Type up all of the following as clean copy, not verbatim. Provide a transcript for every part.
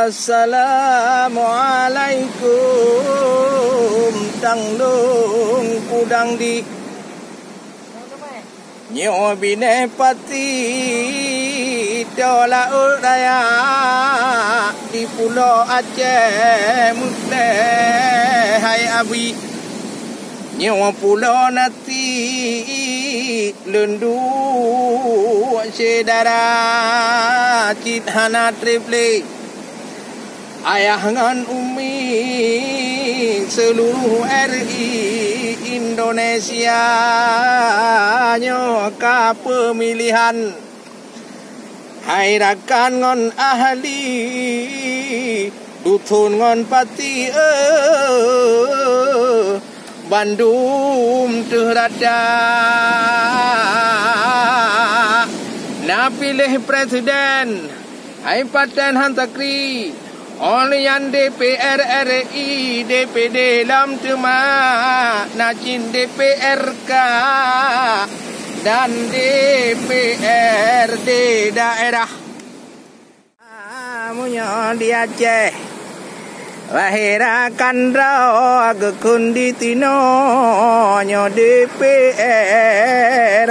Assalamualaikum tang lung kudang di nyo bine pati dola uraya di Pulau Aceh mutle hai abi nyo pulau nati lendu sedara cit hana triple ayah ngan umi seluruh RI Indonesia nyoka pemilihan hai rakan ngon ahli dutun ngon pati Bandung terada na pilih presiden hai paten hantakri Olian DPR RI DPD lam tema Najin DPRK dan DPRD daerah Amunya di Aceh lahirakan rau agakun di tino nyo DPR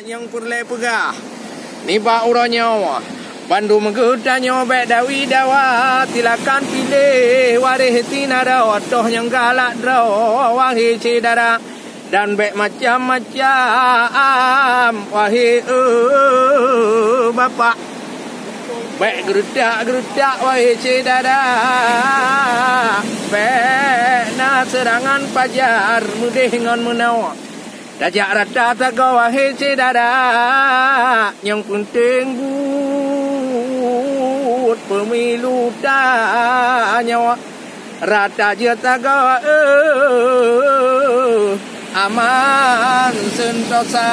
yang perle pegah ni ba uronyo bandu menggedanyo bek dawi dawa silakan pilih warih tinara otoh yang galak draw wahi cedara dan bek macam-macam wahi bapak bek gerudak wahi cedara bek na serangan pajar mudih ngon menawa dajak rata taga wahi cedara yang penting but pemilu tanya rata je taga aman sentosa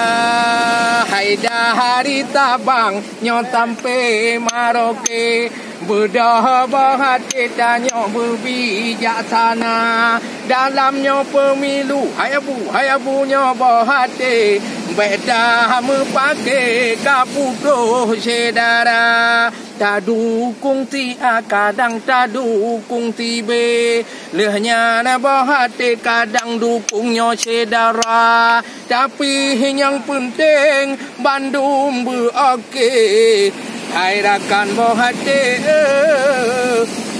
haida hari tabang nyo tampe maroke bedah bahati danyo berbijaksana dalamnya pemilu hayabu nyo bahati beda mepake kapudoh sedara tak dukung ti A kadang tak dukung ti B lehnya na bahati kadang dukungnya sedara tapi yang penting Bandung beroke hai rakan bahati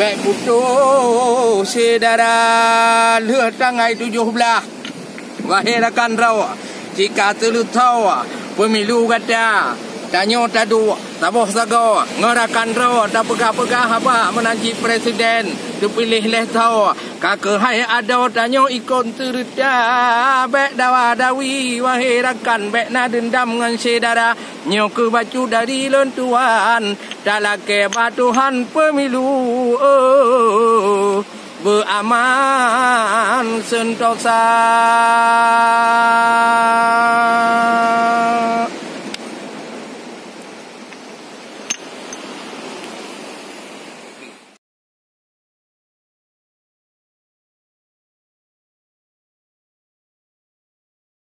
baik putus sedara leh tanggal 17 wahai rakan rawa jika telu tahu pemilu kata tanyo tadu taboh sago ngorakan ro tak pegah-pegah apa menanji presiden dipilih leh tahu kakek hai ada tanyo ikon terda bek dawa dawi wahai rakan bek na dendam ngan sedara nyo ke baju dari lentuan dalake batuhan pemilu beraman sentosa